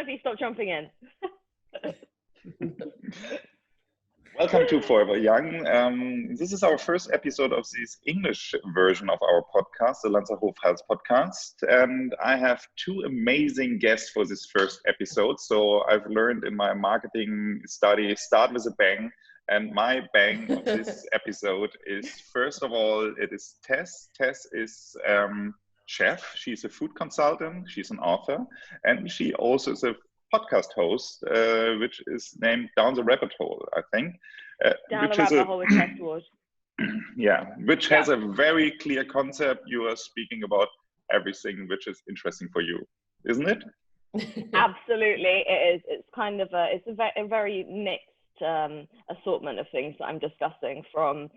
Sophie, stop jumping in. Welcome to Forever Young. This is our first episode of this English version of our podcast, the Lanserhof Health Podcast. And I have two amazing guests for this first episode. So I've learned in my marketing study, start with a bang. And my bang of this episode is, first of all, it is Tess. Tess is chef. She's a food consultant. She's an author. And she also is a podcast host, which is named Down the Rabbit Hole, I think. Down the Rabbit Hole with Tess Ward. Yeah, which has a very clear concept. You are speaking about everything which is interesting for you, isn't it? Absolutely, it is. It's kind of a very mixed assortment of things that I'm discussing, from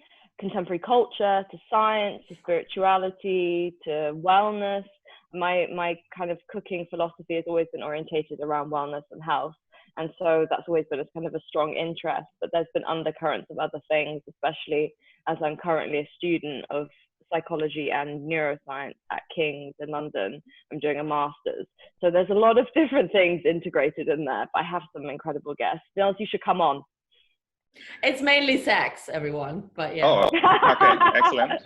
contemporary culture to science to spirituality to wellness. My kind of cooking philosophy has always been orientated around wellness and health. And so that's always been a kind of a strong interest, but there's been undercurrents of other things, especially as I'm currently a student of psychology and neuroscience at King's in London. I'm doing a master's. So there's a lot of different things integrated in there, but I have some incredible guests. Nils, you should come on. It's mainly sex, everyone, but yeah. Oh, okay, excellent.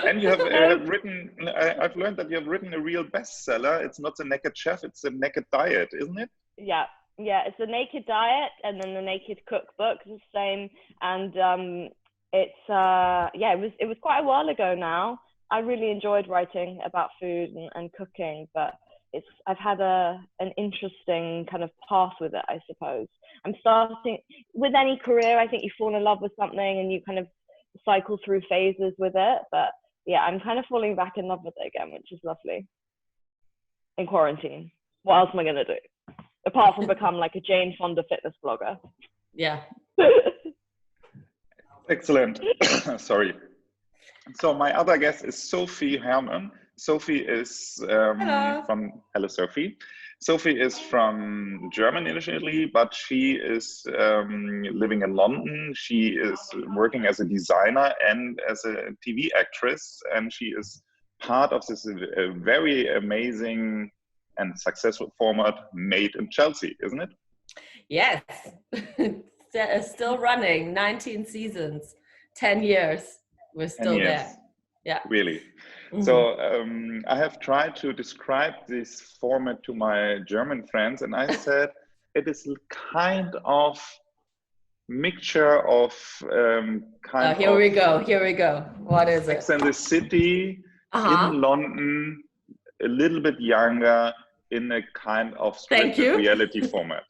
And you have written, I've learned that you have written a real bestseller. It's not The Naked Chef, it's The Naked Diet, isn't it? Yeah, it's The Naked Diet and then The Naked Cookbook, the same. And it was quite a while ago now. I really enjoyed writing about food and cooking, but I've had an interesting kind of path with it, I suppose. I'm starting with any career. I think you fall in love with something and you kind of cycle through phases with it. But yeah, I'm kind of falling back in love with it again, which is lovely. In quarantine, what else am I going to do? Apart from become like a Jane Fonda fitness blogger. Yeah. Excellent. Sorry. So my other guest is Sophie Hermann. Sophie is Hello, Sophie. Sophie is from Germany initially, but she is living in London. She is working as a designer and as a TV actress, and she is part of this very amazing and successful format Made in Chelsea, isn't it? Yes. Still running, 19 seasons, 10 years. We're still there. Yeah. Really? Mm-hmm. So I have tried to describe this format to my German friends, and I said it is kind of mixture of Here we go. What is it? Sex and the City in London, a little bit younger, in a kind of scripted reality format.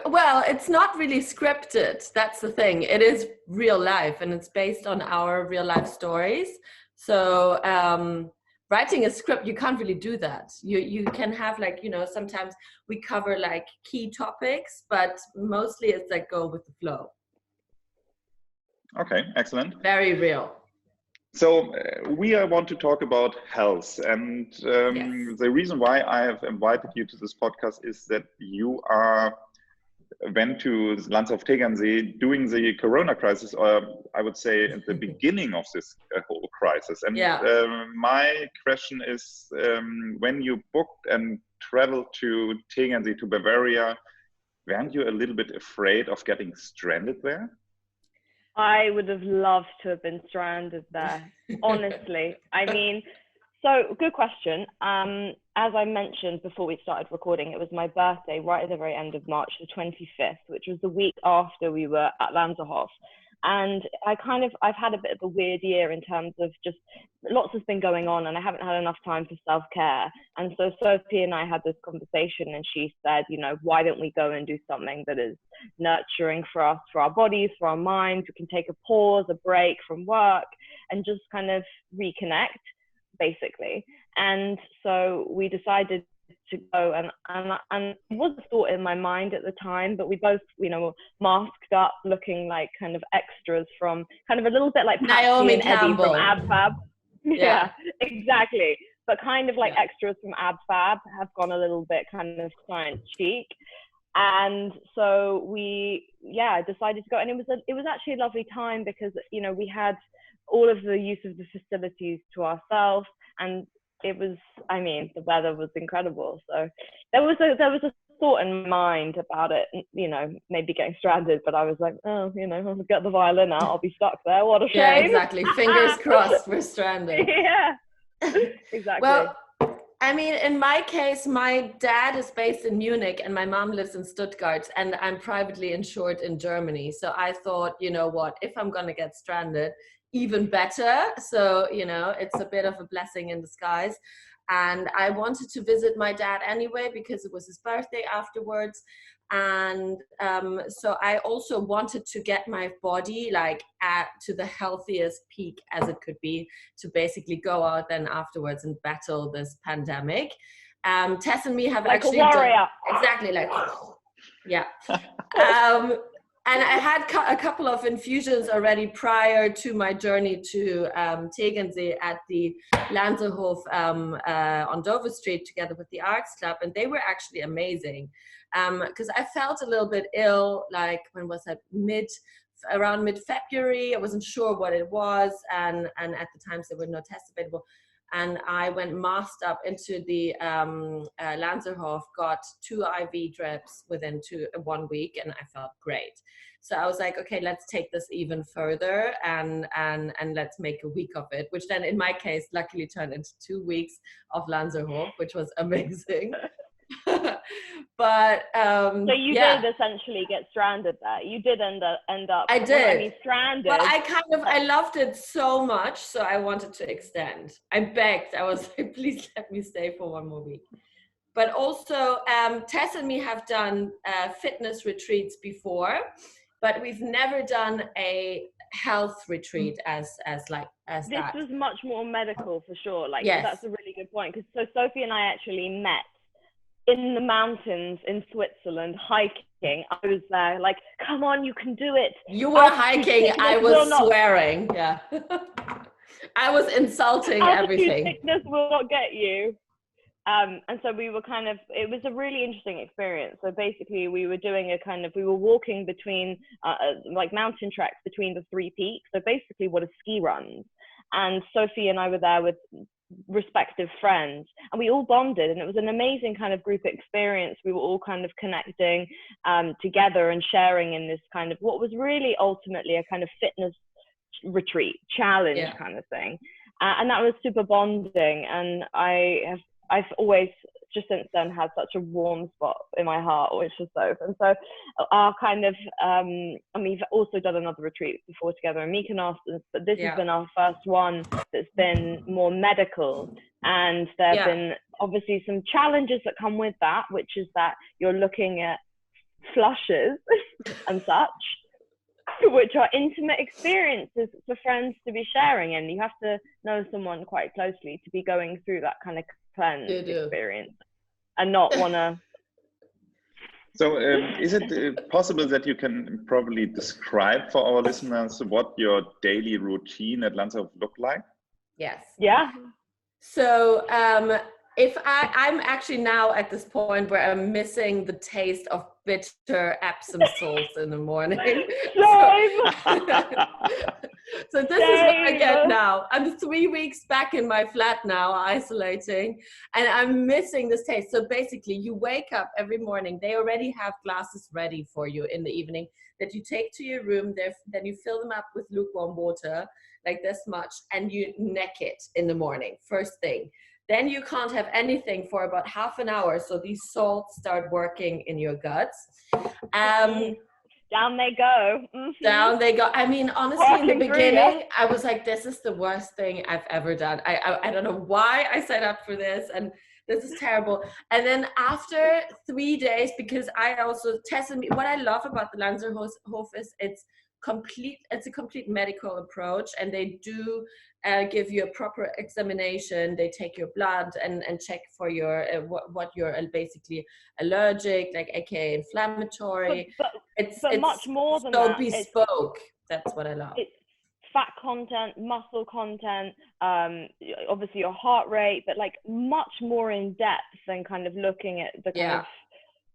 Well, it's not really scripted. That's the thing. It is real life, and it's based on our real life stories. So writing a script, you can't really do that. You can have sometimes we cover like key topics, but mostly it's like go with the flow. Okay, excellent. Very real. So we want to talk about health, and the reason why I have invited you to this podcast is that you went to Lanserhof Tegernsee during the Corona crisis, or I would say at the beginning of this whole crisis. And my question is, when you booked and traveled to Tegernsee, to Bavaria, weren't you a little bit afraid of getting stranded there? I would have loved to have been stranded there, honestly. I mean, so good question. As I mentioned before we started recording, it was my birthday right at the very end of March, the 25th, which was the week after we were at Lanserhof. And I've had a bit of a weird year in terms of just lots has been going on and I haven't had enough time for self-care. And so Sophie and I had this conversation and she said, why don't we go and do something that is nurturing for us, for our bodies, for our minds. We can take a pause, a break from work and just kind of reconnect, basically. And so we decided to go, and it was a thought in my mind at the time, but we both, masked up, looking like kind of extras from kind of a little bit like Naomi and Eddie Campbell from Ab Fab. Yeah, exactly. But kind of like extras from Ab Fab have gone a little bit kind of science chic. And so we, decided to go, and it was actually a lovely time because, we had all of the use of the facilities to ourselves, and it was, I mean, the weather was incredible. So there was a thought in my mind about it, you know, maybe getting stranded, but I was like, oh, you know, I'll get the violin out, I'll be stuck there. What a shame. Yeah, exactly. Fingers crossed we're stranded. Yeah, exactly. Well, I mean, in my case, my dad is based in Munich and my mom lives in Stuttgart, and I'm privately insured in Germany. So I thought, you know what, if I'm going to get stranded, even better. So, you know, it's a bit of a blessing in disguise. And I wanted to visit my dad anyway because it was his birthday afterwards. And so I also wanted to get my body like to the healthiest peak as it could be, to basically go out then afterwards and battle this pandemic. Tess and me have like actually a warrior. exactly like yeah. And I had a couple of infusions already prior to my journey to Tegernsee at the Lanserhof on Dover Street together with the Arts Club, and they were actually amazing. Because I felt a little bit ill, like when was that, around mid-February. I wasn't sure what it was, and at the times there were no tests available. And I went masked up into the Lanserhof, got 2 IV drips within 1 week, and I felt great. So I was like, okay, let's take this even further and let's make a week of it, which then in my case luckily turned into 2 weeks of Lanserhof, which was amazing. But so you did essentially get stranded there. You did end up. I did. Well, I mean, stranded. But I loved it so much, so I wanted to extend. I begged. I was like, please let me stay for 1 more week. But also, Tess and me have done fitness retreats before, but we've never done a health retreat as this that. This was much more medical for sure. Like, yes. That's a really good point, because so Sophie and I actually met in the mountains in Switzerland hiking. I was there like, come on, you can do it. You were hiking, I was swearing. Yeah. I was insulting everything. Sickness will not get you. And so we were it was a really interesting experience. So basically we were doing we were walking between like mountain treks between the 3 peaks. So basically what a ski runs. And Sophie and I were there with respective friends, and we all bonded, and it was an amazing kind of group experience. We were all kind of connecting together and sharing in this kind of what was really ultimately a kind of fitness retreat challenge kind of thing, and that was super bonding. And I've always just since then had such a warm spot in my heart, which is Sophie. And so our kind of and we've also done another retreat before together in Mykonos, but this has been our first one that's been more medical. And there have been obviously some challenges that come with that, which is that you're looking at flushes and such, which are intimate experiences for friends to be sharing, and you have to know someone quite closely to be going through that kind of cleanse experience and not want to. So is it possible that you can probably describe for our listeners what your daily routine at Lanserhof looked like? Yes. Yeah. So if I'm actually now at this point where I'm missing the taste of bitter Epsom salts in the morning. So this is what I get now. I'm 3 weeks back in my flat now, isolating, and I'm missing this taste. So basically you wake up every morning, they already have glasses ready for you in the evening that you take to your room, then you fill them up with lukewarm water, like this much, and you neck it in the morning, first thing. Then you can't have anything for about half an hour. So these salts start working in your guts. Down they go. Mm-hmm. Down they go. I mean, honestly, in the beginning, I was like, this is the worst thing I've ever done. I don't know why I signed up for this, and this is terrible. And then after 3 days, because I also tested me, what I love about the Lanserhof is it's a complete medical approach, and they do give you a proper examination. They take your blood and check for your what you're basically allergic, like aka inflammatory. But it's much more than so that. Bespoke. That's what I love. It's fat content, muscle content, obviously your heart rate, but like much more in depth than kind of looking at the kind of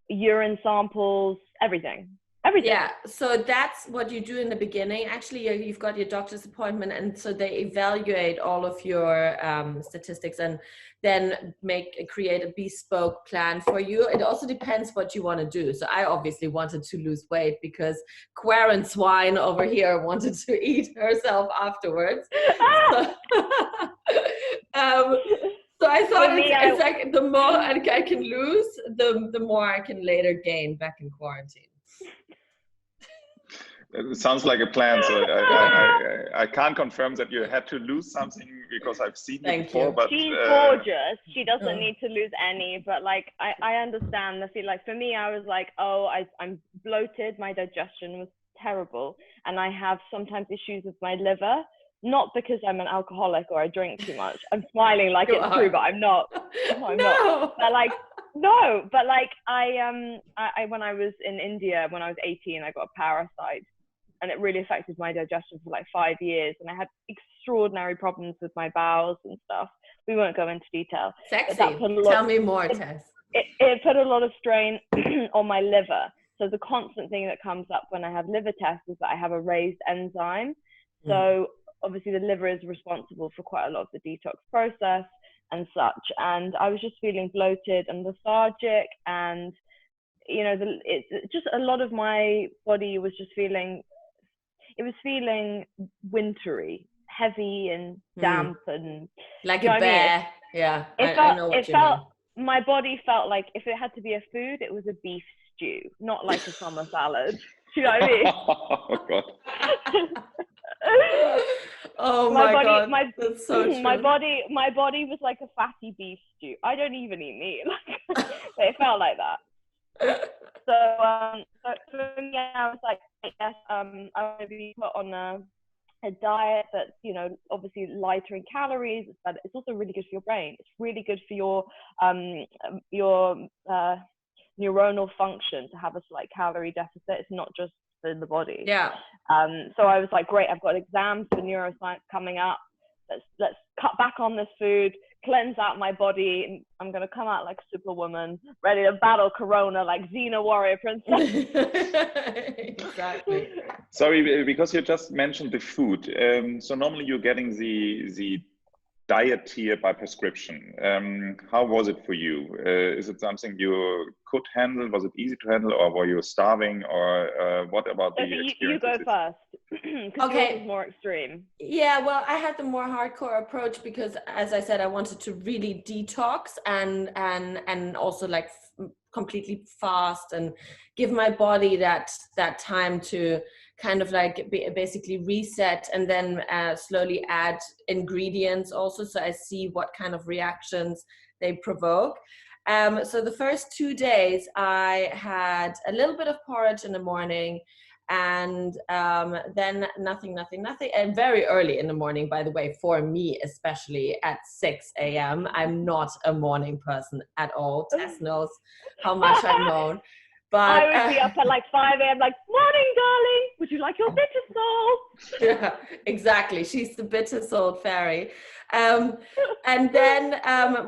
urine samples, everything. everything. Yeah, so that's what you do in the beginning. Actually, you've got your doctor's appointment, and so they evaluate all of your statistics and then create a bespoke plan for you. It also depends what you want to do. So I obviously wanted to lose weight because Quarren Swine over here wanted to eat herself afterwards. So, so I thought it's like the more I can lose, the more I can later gain back in quarantine. It sounds like a plan. So I can't confirm that you had to lose something because I've seen you before. But she's gorgeous. She doesn't need to lose any. But like I understand. I feel like for me, I was like, oh, I'm bloated. My digestion was terrible, and I have sometimes issues with my liver. Not because I'm an alcoholic or I drink too much. I'm smiling like it's true, but I'm not. No, I'm not. But like, no. But like, I when I was in India, when I was 18, I got a parasite. And it really affected my digestion for like 5 years. And I had extraordinary problems with my bowels and stuff. We won't go into detail. Sexy. Tell me more, Tess. It put a lot of strain on my liver. So the constant thing that comes up when I have liver tests is that I have a raised enzyme. So obviously the liver is responsible for quite a lot of the detox process and such. And I was just feeling bloated and lethargic. And, you know, it's just a lot of my body was just feeling... It was feeling wintry, heavy and damp and like a bear. I mean? Yeah, I know what you mean. My body felt like if it had to be a food, it was a beef stew, not like a summer salad. Do you know what I mean? Oh God. Oh my God. That's so true. My body was like a fatty beef stew. I don't even eat meat, but it felt like that. So for me, I was like, yes, I want to be put on a diet that's, you know, obviously lighter in calories, but it's also really good for your brain. It's really good for your neuronal function to have a slight calorie deficit. It's not just in the body. Yeah. So I was like, great, I've got exams for neuroscience coming up. Let's cut back on this food, cleanse out my body, and I'm gonna come out like Superwoman, ready to battle Corona like Xena warrior princess. Exactly. Sorry, because you just mentioned the food. So normally you're getting the diet here by prescription. How was it for you? Is it something you could handle? Was it easy to handle, or were you starving? Or what about the experience? You go first. Okay. Yours is more extreme. Yeah, well, I had the more hardcore approach because, as I said, I wanted to really detox and also like completely fast and give my body that time to kind of like basically reset and then slowly add ingredients also, so I see what kind of reactions they provoke. So the first 2 days I had a little bit of porridge in the morning, and then nothing, and very early in the morning, by the way, for me especially at 6 a.m. I'm not a morning person at all. Tess knows how much I moan. But I would be up at like 5 a.m. like, morning, darling, would you like your bitter salt? Yeah, exactly. She's the bitter salt fairy. And then,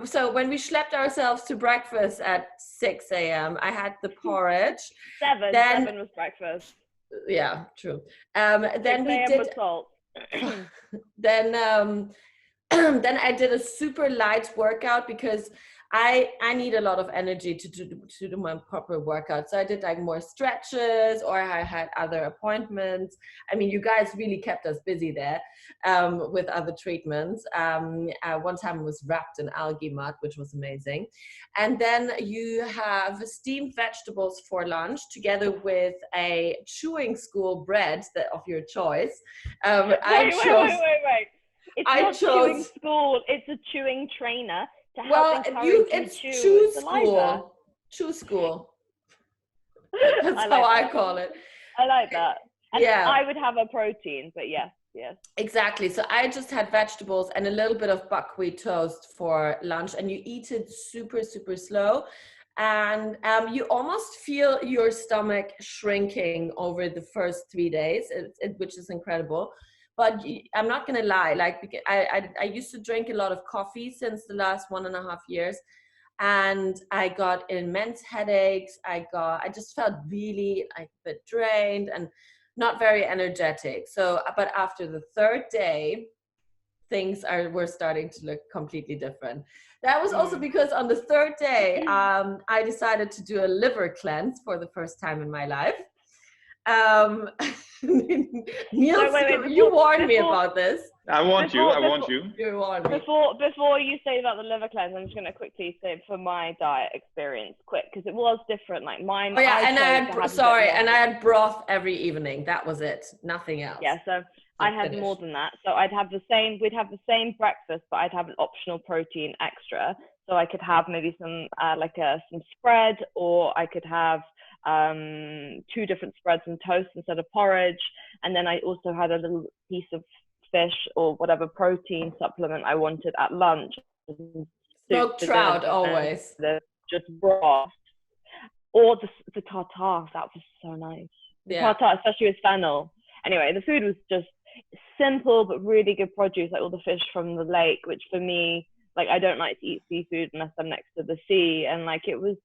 so when we schlepped ourselves to breakfast at 6 a.m., I had the porridge. 7 was breakfast. Yeah, true. Then we did salt. then I did a super light workout because I need a lot of energy to do my proper workout. So I did like more stretches, or I had other appointments. I mean, you guys really kept us busy there with other treatments. One time I was wrapped in algae mud, which was amazing. And then you have steamed vegetables for lunch together with a chewing school bread of your choice. Wait. It's not chewing school, it's a chewing trainer. It's chew school. Chew school. That's how I call it. I like that. And yeah. I would have a protein, but yes. Exactly. So I just had vegetables and a little bit of buckwheat toast for lunch, and you eat it super, super slow. And you almost feel your stomach shrinking over the first 3 days, which is incredible. But I'm not going to lie, like I used to drink a lot of coffee since the last 1.5 years. and I got immense headaches. I just felt really like a bit drained and not very energetic. So, but after the third day, things were starting to look completely different. That was also because on the third day, I decided to do a liver cleanse for the first time in my life. Niels, you warned me about this. I want you. You warned me. Before you say about the liver cleanse, I'm just going to quickly say for my diet experience, because it was different. Like mine. Oh yeah, I had broth every evening. That was it. Nothing else. Yeah, so I had more than that. So we'd have the same breakfast, but I'd have an optional protein extra. So I could have maybe some some spread, or I could have 2 different spreads and toast instead of porridge. And then I also had a little piece of fish or whatever protein supplement I wanted at lunch. Smoked trout always. Just broth. Or the tartare, that was so nice. The tartare, especially with fennel. Anyway, the food was just simple but really good produce, like all the fish from the lake, which for me, like I don't like to eat seafood unless I'm next to the sea, and like it was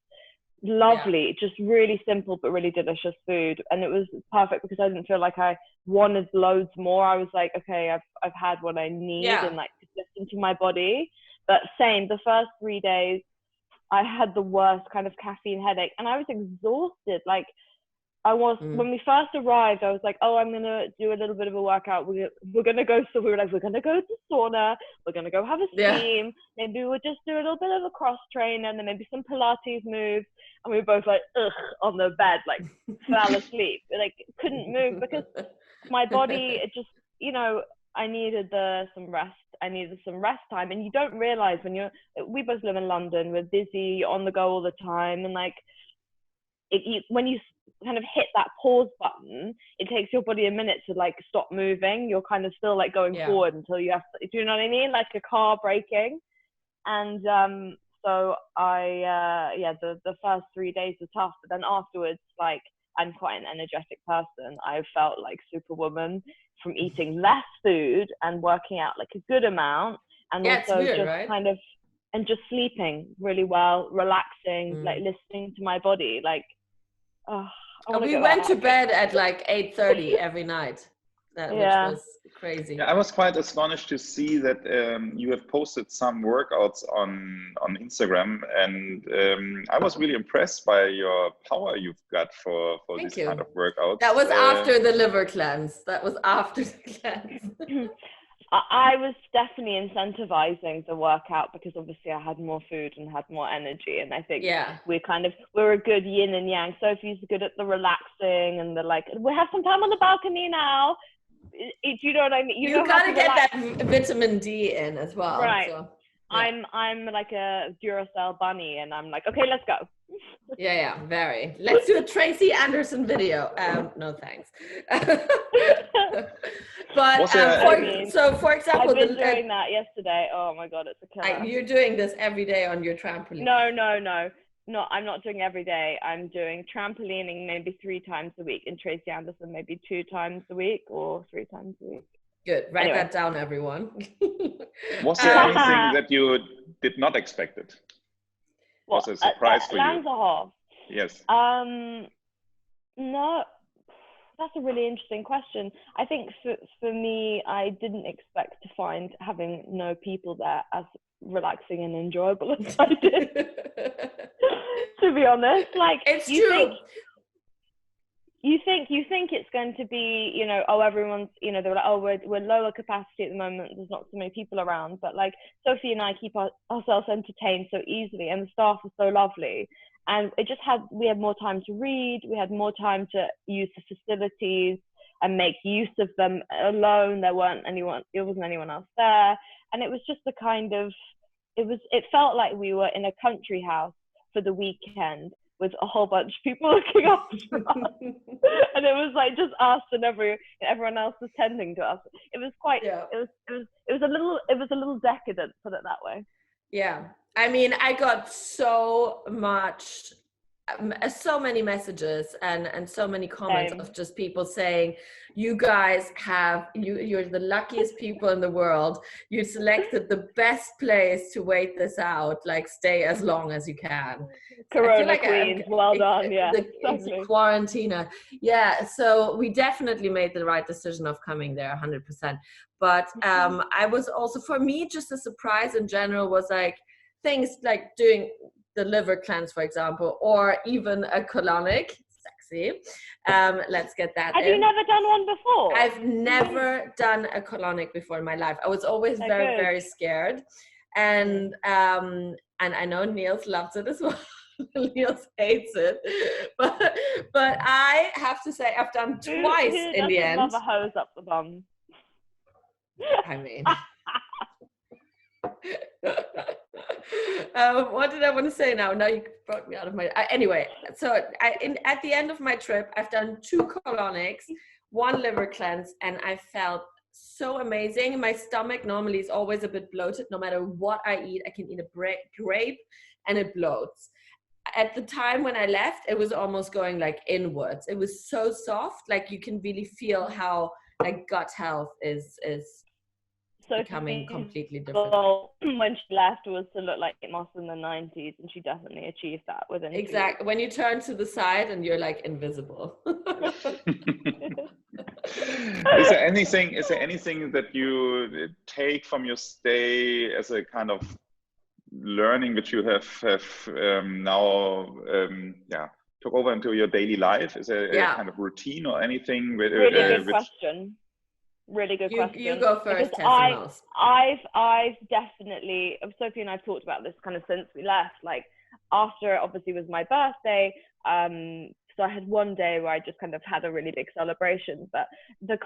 lovely, just really simple but really delicious food, and it was perfect because I didn't feel like I wanted loads more. I was like, okay, I've had what I need, and like to listen to my body. But same, the first 3 days I had the worst kind of caffeine headache, and I was exhausted. Like I was when we first arrived, I was like, oh, I'm gonna do a little bit of a workout. We're gonna go. So we were like, we're gonna go to sauna. We're gonna go have a steam. Maybe we'll just do a little bit of a cross train, and then maybe some Pilates moves. And we were both like, ugh, on the bed, like fell asleep. Like couldn't move because my body, it just, I needed some rest. I needed some rest time, and you don't realize we both live in London. We're busy, you're on the go all the time, and like when you kind of hit that pause button, it takes your body a minute to like stop moving. You're kind of still like going forward until you have to, do you know what I mean? Like a car braking. And so the first 3 days were tough, but then afterwards, like I'm quite an energetic person. I felt like Superwoman from eating less food and working out like a good amount, and also kind of and just sleeping really well, relaxing, like listening to my body, like we went to bed at like 8:30 every night, which was crazy. Yeah, I was quite astonished to see that you have posted some workouts on Instagram, and I was really impressed by your power you've got for this kind of workouts. That was after the liver cleanse. I was definitely incentivizing the workout because obviously I had more food and had more energy, and I think we're a good yin and yang. Sophie's good at the relaxing and the like, we have some time on the balcony now. Do you know what I mean? You gotta get that vitamin D in as well. Right. So, I'm like a Duracell bunny, and I'm like, okay, let's go. Very. Let's do a Tracy Anderson video. No thanks. But for example, I've been doing that yesterday. Oh my god, it's a killer. You're doing this every day on your trampoline? No, I'm not doing every day. I'm doing trampolining maybe 3 times a week, and Tracy Anderson maybe 2 times a week or 3 times a week. Good. Write that down, everyone. Was there anything that you did not expect it? Was it a surprise for you? Lanserhof. Yes. No, that's a really interesting question. I think for me, I didn't expect to find having no people there as relaxing and enjoyable as I did. To be honest, like it's true. You think it's going to be, everyone's, they're like, oh, we're lower capacity at the moment. There's not so many people around, but like Sophie and I keep ourselves entertained so easily, and the staff was so lovely. And we had more time to read. We had more time to use the facilities and make use of them alone. There wasn't anyone else there. And it was just the kind of, it felt like we were in a country house for the weekend with a whole bunch of people looking after us. And it was like just us and everyone else was tending to us. It was quite, it was a little decadent, put it that way. Yeah. I mean, I got so much so many messages and so many comments of just people saying, you guys you're the luckiest people in the world. You selected the best place to wait this out. Like, stay as long as you can. Corona, I feel like queens, well done. Yeah, the quarantiner. Yeah, so we definitely made the right decision of coming there 100%. But I was also, for me, just a surprise in general was like things like doing the liver cleanse, for example, or even a colonic. Sexy. Let's get that. Have you never done one before? I've never done a colonic before in my life. I was always very scared, and I know Niels loves it as well. Niels hates it, but I have to say I've done twice in the end. Love a hose up the bum. I mean. What did I want to say now? Now you brought me out of my... anyway, so at the end of my trip, I've done 2 colonics, 1 liver cleanse, and I felt so amazing. My stomach normally is always a bit bloated. No matter what I eat, I can eat a grape and it bloats. At the time when I left, it was almost going like inwards. It was so soft, like you can really feel how like gut health is becoming completely different. Well, when she left was to look like Moss in the 90s, and she definitely achieved that within. Exactly. When you turn to the side and you're like invisible. Is there anything that you take from your stay as a kind of learning which you have now took over into your daily life? Is there a kind of routine or anything? Really good question. Really good question. You go first, Tess. I've definitely, Sophie and I've talked about this kind of since we left. Like, after obviously was my birthday, so I had one day where I just kind of had a really big celebration. But they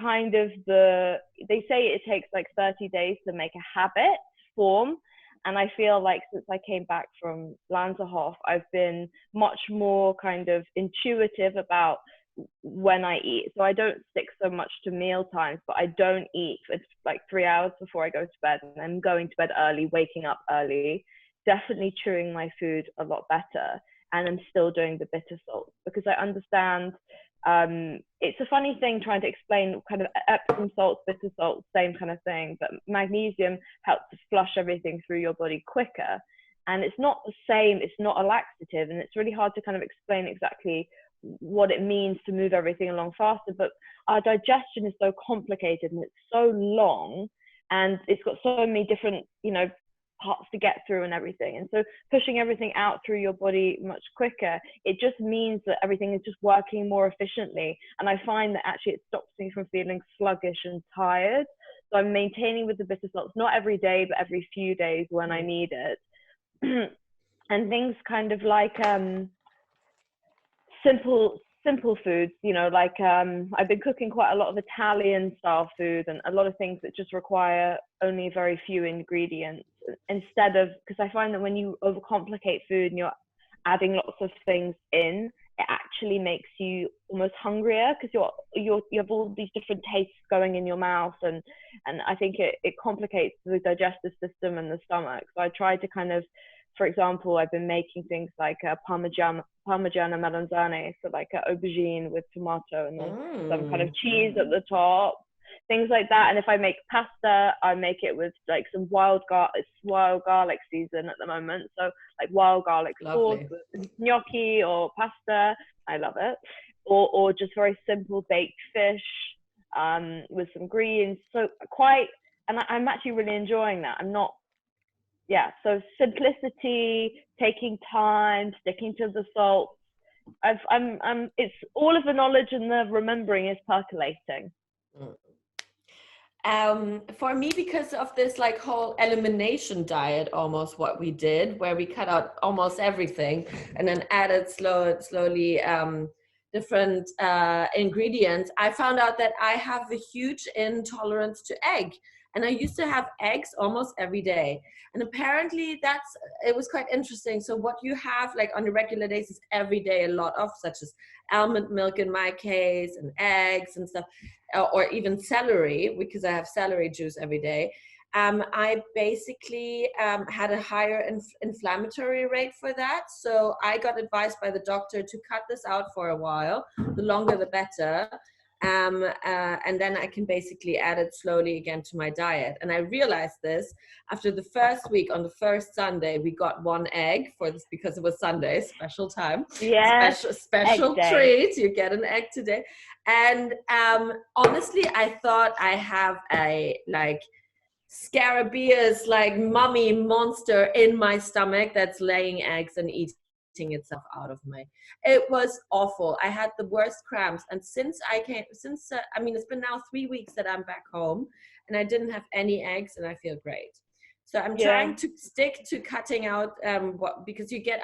say it takes like 30 days to make a habit form. And I feel like since I came back from Lanserhof, I've been much more kind of intuitive about when I eat. So I don't stick so much to meal times, but I don't eat for like 3 hours before I go to bed, and I'm going to bed early, waking up early, definitely chewing my food a lot better, and I'm still doing the bitter salts because I understand it's a funny thing trying to explain kind of Epsom salts, bitter salts, same kind of thing, but magnesium helps to flush everything through your body quicker, and it's not the same, it's not a laxative, and it's really hard to kind of explain exactly what it means to move everything along faster. But our digestion is so complicated and it's so long, and it's got so many different parts to get through and everything, and so pushing everything out through your body much quicker, it just means that everything is just working more efficiently. And I find that actually it stops me from feeling sluggish and tired. So I'm maintaining with the bitter salts, not every day but every few days when I need it. And things kind of like simple foods, like I've been cooking quite a lot of Italian style food and a lot of things that just require only very few ingredients, instead of, because I find that when you overcomplicate food and you're adding lots of things in, it actually makes you almost hungrier because you have all these different tastes going in your mouth, and I think it complicates the digestive system and the stomach. So I try to kind of, for example, I've been making things like Parmigiana melanzane, so like an aubergine with tomato and then some kind of cheese at the top, things like that. And if I make pasta, I make it with like some wild garlic season at the moment, so like wild garlic sauce with gnocchi or pasta. I love it. Or just very simple baked fish with some greens. So I'm actually really enjoying that. So simplicity, taking time, sticking to the salts. It's all of the knowledge and the remembering is percolating. For me, because of this like whole elimination diet, almost what we did, where we cut out almost everything and then added slowly different ingredients, I found out that I have a huge intolerance to egg. And I used to have eggs almost every day. And apparently it was quite interesting. So what you have like on a regular basis every day, a lot of, such as almond milk in my case, and eggs and stuff, or even celery, because I have celery juice every day. I basically had a higher inflammatory rate for that. So I got advised by the doctor to cut this out for a while. The longer, the better. And then I can basically add it slowly again to my diet. And I realized this after the first week. On the first Sunday, we got 1 egg for this because it was Sunday, special time. Yes, special treat. You get an egg today. And honestly, I thought I have a scarabaeus, mummy monster in my stomach that's laying eggs and eating itself out of me. It was awful. I had the worst cramps, and since it's been now 3 weeks that I'm back home, and I didn't have any eggs, and I feel great. So I'm trying to stick to cutting out because you get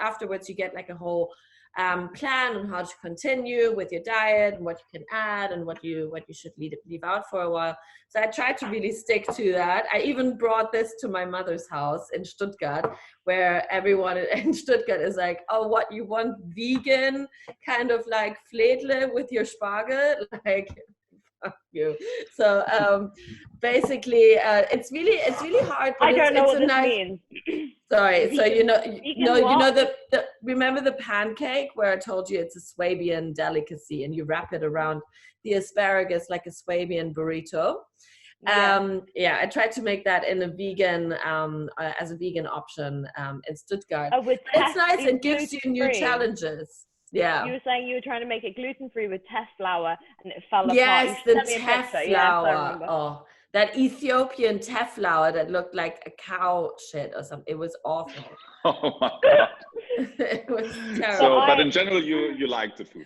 like a whole plan on how to continue with your diet and what you can add and what you should leave out for a while. So I try to really stick to that. I even brought this to my mother's house in Stuttgart, where everyone in Stuttgart is like, oh, what, you want vegan kind of like Fledle with your Spargel? Like, fuck you. So basically it's really hard, but I don't know what this nice means. Sorry, so remember the pancake where I told you it's a Swabian delicacy and you wrap it around the asparagus like a Swabian burrito? I tried to make that in a vegan as a vegan option in Stuttgart. It's nice. It gives you new challenges. Yeah. You were saying you were trying to make it gluten-free with Tess flour, and it fell apart. Yes, the Tess flour. Oh, that Ethiopian Tess flour that looked like a cow shit or something. It was awful. Oh my God. It was terrible. So, but in general, you like the food.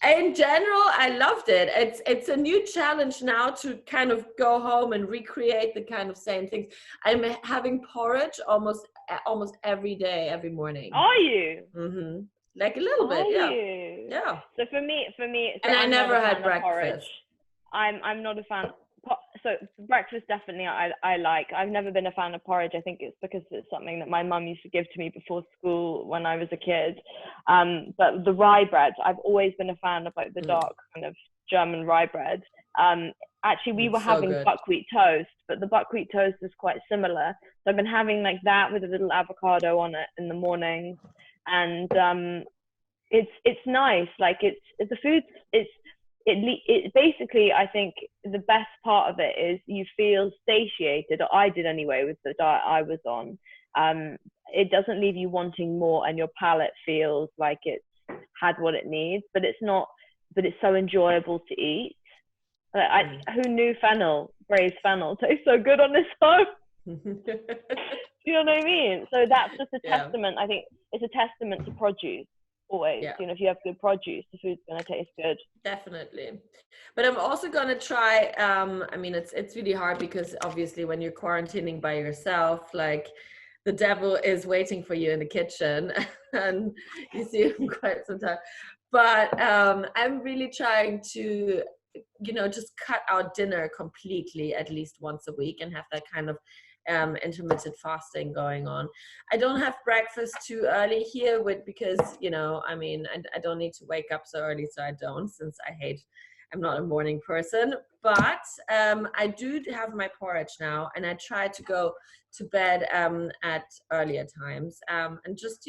In general, I loved it. It's a new challenge now to kind of go home and recreate the kind of same things. I'm having porridge almost every day, every morning. Are you? Mm-hmm. Like a little bit, yeah. So for me, and I never had breakfast. I'm not a fan. So breakfast definitely I like. I've never been a fan of porridge. I think it's because it's something that my mum used to give to me before school when I was a kid. But the rye bread, I've always been a fan of like the dark kind of German rye bread. Actually, we were having buckwheat toast, but the buckwheat toast is quite similar. So I've been having like that with a little avocado on it in the morning. And it's nice. Like the food. It basically, I think the best part of it is you feel satiated, or I did anyway with the diet I was on. It doesn't leave you wanting more, and your palate feels like it's had what it needs. But it's not. But it's so enjoyable to eat. Who knew braised fennel tastes so good on this home? You know what I mean? So that's just a testament. I think it's a testament to produce always. You know, if you have good produce, the food's going to taste good. Definitely. But I'm also going to try, it's really hard because obviously when you're quarantining by yourself, like the devil is waiting for you in the kitchen and you see him quite sometimes. But I'm really trying to, just cut out dinner completely at least once a week and have that kind of intermittent fasting going on. I don't have breakfast too early here because I don't need to wake up so early, so I don't, since I'm not a morning person. But I do have my porridge now, and I try to go to bed at earlier times, and just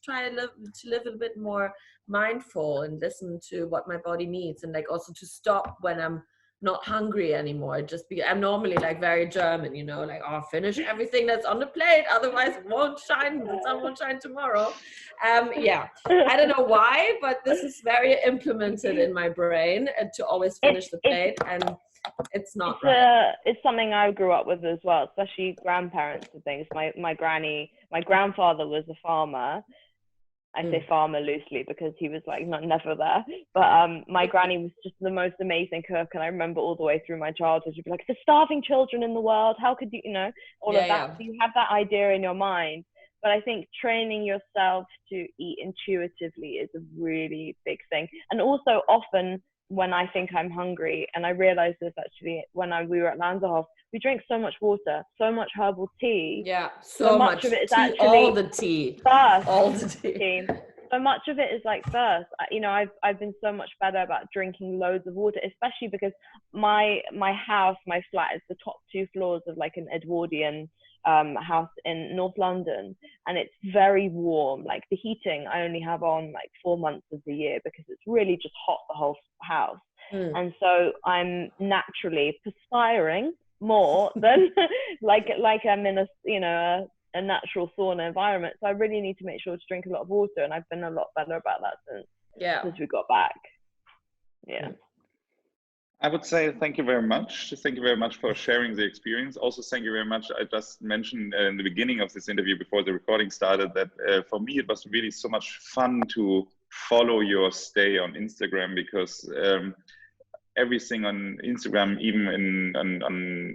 try to live a bit more mindful and listen to what my body needs, and like also to stop when I'm not hungry anymore. I'm normally like very German, like, oh, finish everything that's on the plate, otherwise it won't shine, the sun won't shine tomorrow. I don't know why, but this is very implemented in my brain to always finish the plate, and it's not right. It's something I grew up with as well, especially grandparents and things. My grandfather was a farmer. I say farmer loosely because he was like never there. But my granny was just the most amazing cook. And I remember all the way through my childhood, she'd be like, the starving children in the world, how could you, all of that. Yeah. So you have that idea in your mind. But I think training yourself to eat intuitively is a really big thing. And also often when I think I'm hungry, and I realized this actually when we were at Lanserhof, we drink so much water, so much herbal tea. Yeah, so much of it is tea, actually all the tea. First all the tea. so much of it is like thirst. You know, I've been so much better about drinking loads of water, especially because my house, my flat is the top 2 floors of like an Edwardian house in North London, and it's very warm. Like the heating I only have on like 4 months of the year because it's really just hot the whole house. And so I'm naturally perspiring more than like I'm in a, you know, a natural sauna environment. So I really need to make sure to drink a lot of water, and I've been a lot better about that since we got back. Yeah. I would say thank you very much. Thank you very much for sharing the experience. Also, thank you very much. I just mentioned in the beginning of this interview before the recording started that for me it was really so much fun to follow your stay on Instagram, because everything on Instagram, even on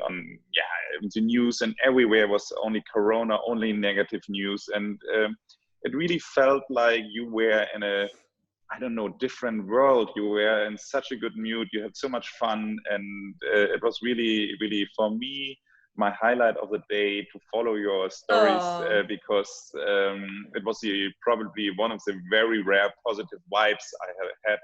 the news and everywhere, was only Corona, only negative news, and it really felt like you were in a, I don't know, different world. You were in such a good mood. You had so much fun, and it was really, really, for me, my highlight of the day to follow your stories, because it was probably one of the very rare positive vibes I have had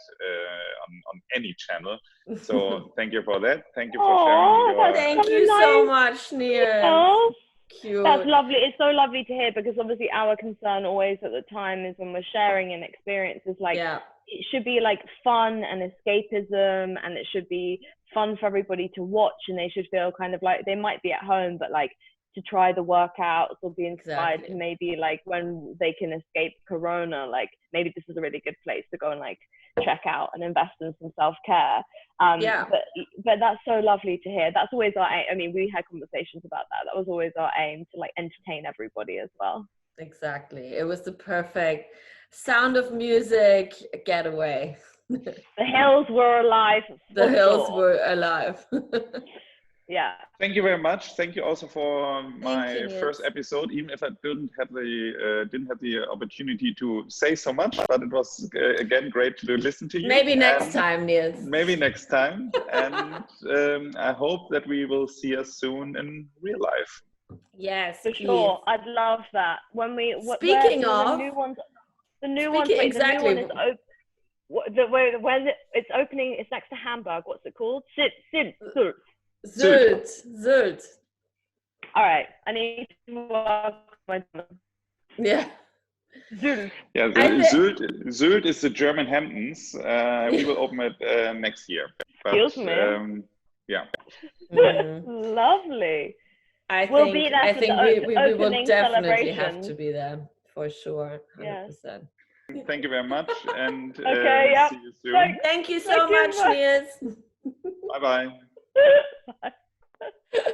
on any channel. So thank you for that. Thank you for sharing your... Thank you so much, Niels. Cute. That's lovely. It's so lovely to hear, because obviously our concern always at the time is when we're sharing an experience is like, it should be like fun and escapism, and it should be fun for everybody to watch, and they should feel kind of like they might be at home, but like to try the workouts or be inspired to maybe like when they can escape Corona, like maybe this is a really good place to go and like check out and invest in some self-care. But that's so lovely to hear. That's always our aim. I mean, we had conversations about that. That was always our aim, to like entertain everybody as well. Exactly. It was the perfect Sound of Music getaway. The hills were alive. The hills were alive. Yeah. Thank you very much. Thank you also for my first episode, even if I didn't have the opportunity to say so much, but it was again great to listen to you. Maybe next time, Niels. Maybe next time, and I hope that we will see us soon in real life. Yes, for sure. I'd love that. When we speaking of the new one is when it's opening. It's next to Hamburg. What's it called? Sylt. All right, I need to work my German. Yeah. Sylt. Yeah, Sylt is the German Hamptons. We will open it next year. But, yeah. Lovely. I think we will definitely have to be there for sure. 100%. Yeah. Thank you very much, and see you soon. Thank you so much, Niels. Bye-bye. Bye.